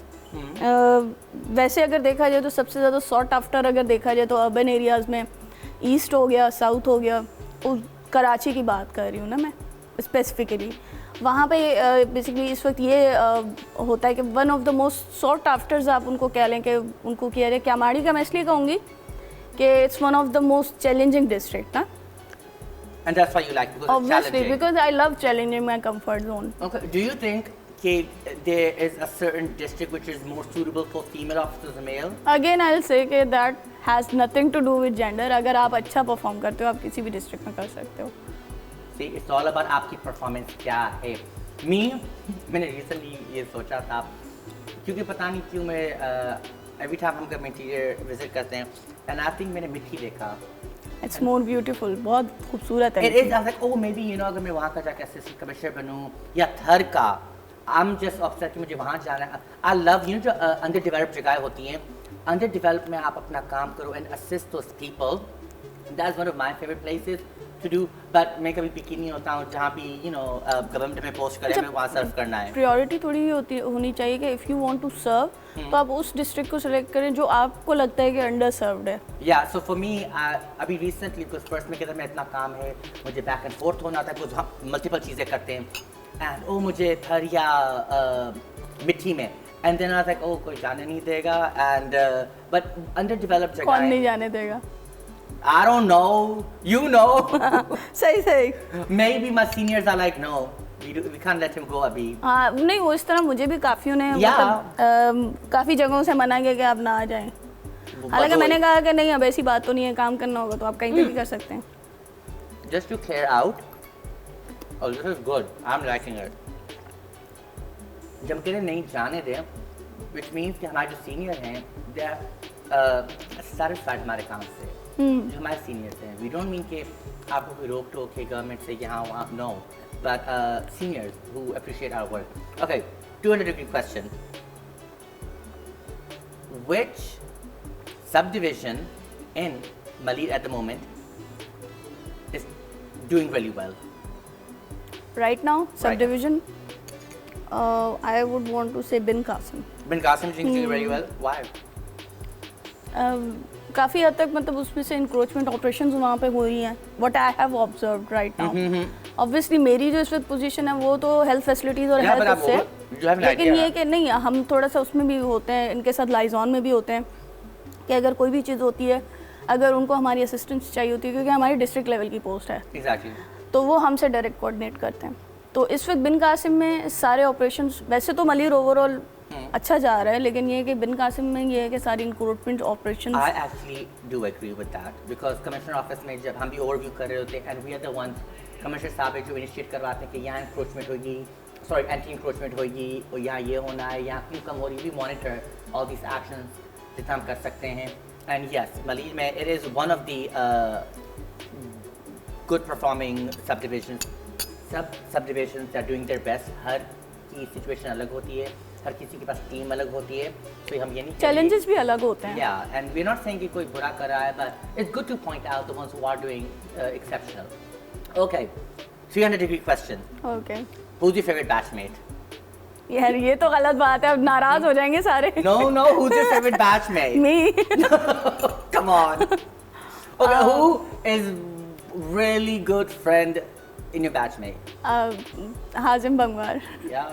वैसे अगर देखा जाए तो सबसे ज़्यादा सॉट आफ्टर अगर देखा जाए तो अर्बन एरियाज़ में ईस्ट हो गया, साउथ हो गया, कराची की बात कर रही हूँ ना मैं स्पेसिफिकली, वहाँ पे बेसिकली इस वक्त ये होता है कि one of the most sought afters आप उनको कह लें कि उनको किया जाए। क्यामाड़ी का मैं इसलिए कहूँगी कि it's one of the most challenging district ना। And that's why you like because it's Obviously, challenging. because I love challenging my comfort zone. Okay. Do you think there is a certain district which is more suitable for female officers than male? Again, I'll say कि that has nothing to do with gender. अगर आप अच्छा perform करते हो आप किसी भी district में कर सकते हो। See, it's all about आपकी परफॉर्मेंस क्या है। मैंने रिसेंटली ये सोचा था क्योंकि पता नहीं क्यों मैं एवरी टाइम हम कभी इंटीरियर विजिट करते हैं एंड आई थिंक मैंने मिट्टी देखा। It's more beautiful, बहुत खूबसूरत है। It is. I was like, oh maybe you know अगर मैं वहाँ का जाकर असिस्टेंट कमिश्नर बनूँ या थर का, I'm just upset कि मुझे वहाँ जाना है। I love you know जो अंडर डेवलप जगह होती हैं, अंडर डेवलप में आप अपना काम करो and assist those people. That's one of my favorite places to do. But मैं कभी पिकी नहीं होता हूँ जहाँ भी you know गवर्नमेंट में पोस्ट करे मैं वहाँ सर्व करना है। प्रायोरिटी थोड़ी होनी चाहिए कि if you want to serve तो आप उस डिस्ट्रिक्ट को सिलेक्ट करें जो आपको लगता है कि अंडर सर्व्ड है। Yeah, so for me अभी recently because first में कहता मैं इतना काम है मुझे बैक एंड फोर्थ होना था कुछ हम मल्टीपल चीज़ें करते हैं and oh मुझे थर या मिट्टी में and then I was like oh कोई जाने नहीं देगा and but underdeveloped जगह कौन है। नहीं जाने देगा? I don't know, you know. सही सही। Maybe my seniors are like no, we can't let him go अभी। हाँ नहीं वो इस तरह मुझे भी काफ़ियों ने Yeah. मतलब काफ़ी जगहों से मना किया कि आप ना आ जाएं। हालांकि मैंने कहा कि नहीं अब ऐसी बात तो नहीं है, काम करना होगा तो आप कहीं पे भी कर सकते हैं। Just to clear out, oh this is good, I'm liking it। जब कहते नहीं जाने दें, which means कि हमारे जो सीनियर हैं, they are satisfied हमारे काम से। जो हमारे सीनियर्स हैं, we don't mean कि आपको कोई रोक टोक है गवर्नमेंट से यहाँ वहाँ, no, but seniors who appreciate our work। Okay, 200-degree question। Which subdivision in Malir at the moment is doing really well? Right now, subdivision, I would want to say Bin Qasim. Bin Qasim is doing really well. Why? काफ़ी हद तक मतलब उसमें से encroachment operations वहाँ पे हो रही हैं what I have observed right now. Obviously मेरी जो इस वक्त पोजीशन है वो तो हेल्थ फैसिलिटीज़ और हेल्थ उससे, लेकिन ये कि नहीं हम थोड़ा सा उसमें भी होते हैं, इनके साथ लाइजॉन में भी होते हैं कि अगर कोई भी चीज़ होती है अगर उनको हमारी असिस्टेंस चाहिए होती है क्योंकि हमारी डिस्ट्रिक्ट लेवल की पोस्ट है तो वो हमसे डायरेक्ट कोऑर्डिनेट करते हैं। तो इस वक्त बिन कासिम में सारे ऑपरेशंस, वैसे तो मलिर ओवरऑल अच्छा जा रहा है लेकिन ये है कि बिन कासिम में ये है कि सारी recruitment operation. I actually do agree with that because commissioner office में जब हम भी ओवरव्यू कर रहे होते हैं and we are the ones, commissioner साहब जो इनिशिएट करवाते हैं कि यहाँ इंक्रोचमेंट होगी, सॉरी एंटी इंक्रोचमेंट होगी और यहाँ ये होना है, यहाँ क्यों कम हो रही है, we monitor all this actions जितना हम कर सकते हैं। एंड यस मलिर में it is one of the good performing subdivisions. सब subdivisions are doing their best. हर की सिचुएशन अलग होती है, हर किसी के पास टीम अलग होती है, तो हम ये नहीं चैलेंजेस भी अलग होते हैं। Yeah, and we're not saying कि कोई बुरा कर रहा है, but it's good to point out the ones who are doing exceptional. Okay, 300-degree question. Okay. Who's your favorite batchmate? यार ये तो गलत बात है, अब नाराज हो जाएंगे सारे। No, who's your favorite batchmate? Me. Come on. Okay, who is really good friend in your batchmate? हाजिम बंगवार। Yeah.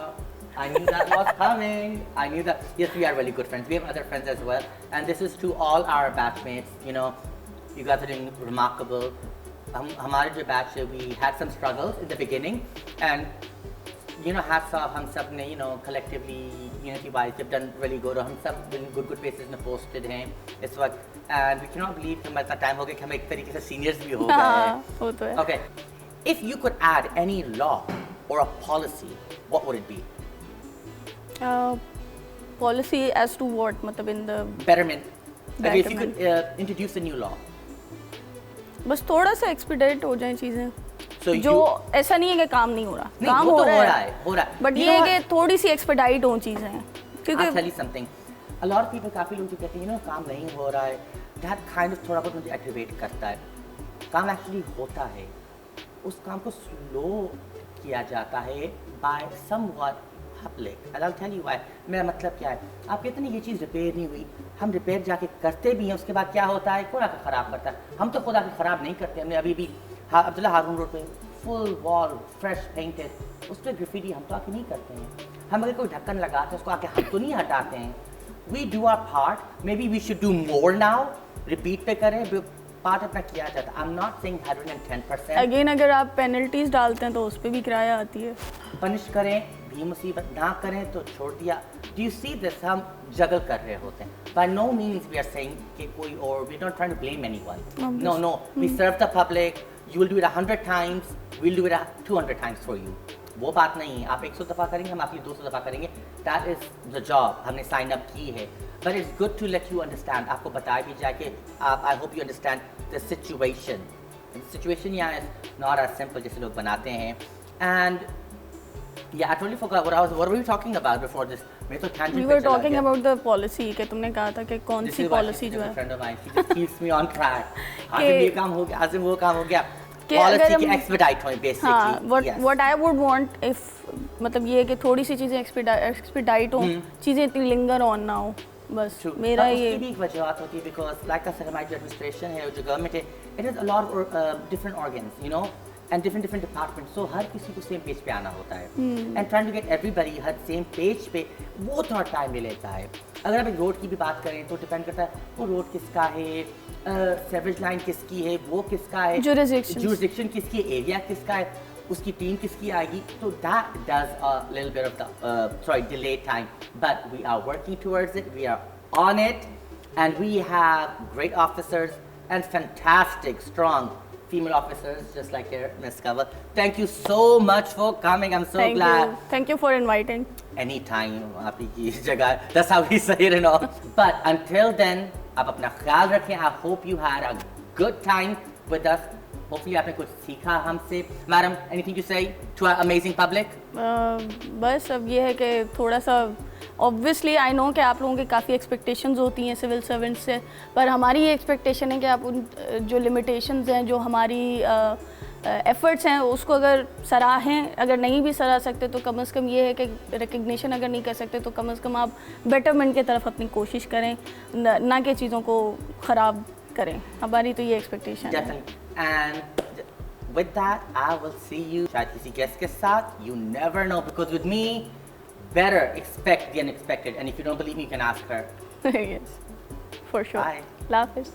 I knew that was coming. I knew that. Yes, we are really good friends. We have other friends as well. And this is to all our batchmates. You know, you guys are doing remarkable. हमारे जो batch है, we had some struggles in the beginning. And, you know, hats off, हम सब ने, you know, collectively, unity-wise, have done really good. और हम सब in good places में posted हैं इस वक्त. And we cannot believe कि हमारे इतना time हो गया कि हम एक तरीके से seniors भी हो गए हैं. वो तो है. Okay. If you could add any law or a policy, what would it be? Policy as to what, मतलब in the betterment. Like if you could introduce a new law. बस थोड़ा सा एक्सपीडिट हो जाए चीजें। So जो ऐसा नहीं है कि काम नहीं हो रहा, नहीं, काम हो हो रहा है, हो रहा है। बट ये है कि थोड़ी सी एक्सपीडाइट हो चीजें, क्योंकि I'll tell you something. A lot of people, काफी लोग जो कहते हैं, you know, काम नहीं हो रहा है, that kind of थोड़ा बहुत मुझे aggravate करता है। काम actually होता है, उस काम को slow किया जाता है by somewhat public. And I'll tell you why. मेरा मतलब क्या है? आप कहते हैं ये चीज़ रिपेयर नहीं हुई, हम रिपेयर जाके करते भी हैं, उसके बाद क्या होता है, खुद आके ख़राब करता है। हम तो खुद आके ख़राब नहीं करते। हमने अभी भी अब्दुल्ला हारून रोड पे फुल वॉल फ्रेश पेंटेड, उस पर ग्राफिटी हम तो आके नहीं करते हैं। हम अगर कोई ढक्कन लगाते हैं उसको आके हम तो नहीं हटाते हैं। We do our part, maybe we should do more now, repeat पे करें, पार्ट अपना किया जाता है। I am not saying 110%। अगेन अगर आप पेनल्टीज डालते हैं तो उस पर भी किराया आती है। पनिश करें भी मुसीबत, ना करें तो छोड़ दिया। डू यू सी दिस, हम जगल कर रहे होते हैं। By no means we are saying कि कोई और, we don't trying to blame anyone. No no, we serve the public, you will do it 100 times, we will do it 200 times for you. वो बात नहीं है, आप 100 दफ़ा करेंगे, हम आपके लिए 200 दफ़ा करेंगे। दैट इज़ द जॉब, हमने साइन अप की है। But it's good to let you understand, आपको बताया भी जाए कि आप, I hope you understand the situation. Situation यहाँ इज नॉट एज सिंपल जैसे लोग बनाते हैं। And yeah, I totally forgot what were we talking about before this? मैं तो tangent We पे were चला talking गया। about the policy कि तुमने कहा था कि कौन This see is why policy she's जो a है friend of mine. She just keeps me on track. आजिम ये काम हो गया, आजिम वो काम हो गया। कि अगर Policy की हम- expedite होए basically. हाँ, Yes. what I would want if मतलब ये है कि थोड़ी सी चीज़ें एक्सपीडाइट हों, चीज़ें इतनी लिंगर ऑन ना हो, बस True. मेरा पर ये उसकी भी एक वजह होती है because like I said, हमारी जो administration है, जो government है, it has a lot of different organs, you know, and different departments. So हर किसी को same page पे आना होता है. And trying to get everybody her same page पे वो थोड़ा टाइम ले लेता है। अगर आप एक रोड की भी बात करें तो डिपेंड करता है वो रोड किसका है, सेवरेज लाइन किसकी है, वो किसका है, jurisdiction किसकी है, एरिया किसका है, उसकी टीम किसकी आएगी। तो that does a little bit of the delay time, but we are working towards it, we are on it, and we have great officers and fantastic strong female officers just like here, Ms. Kawal. Thank you so much for coming, I'm so glad. Thank you for inviting. Anytime आपकी जगह, that's how we say it and all. But until then, आप अपना ख्याल रखें। I hope you had a good time with us. Hopefully आपने कुछ सीखा हमसे। Madam, anything to say to our amazing public? बस अब ये है कि थोड़ा सा ऑब्वियसली आई नो कि आप लोगों की काफ़ी एक्सपेक्टेशंस होती हैं सिविल सर्वेंट से, पर हमारी ये एक्सपेक्टेशन है कि आप उन जो लिमिटेशंस हैं, जो हमारी एफर्ट्स हैं, उसको अगर सराहें। अगर नहीं भी सराह सकते तो कम से कम ये है कि रिकग्निशन अगर नहीं कर सकते तो कम से कम आप बेटरमेंट की तरफ अपनी कोशिश करें, ना कि चीज़ों को ख़राब करें। हमारी तो ये एक्सपेक्टेशन है। Definitely. And with that, I will see you शायद किसी guest के साथ. You never know, because with me, better expect the unexpected. And if you don't believe me, you can ask her. Yes, for sure. Bye. Allah Hafiz.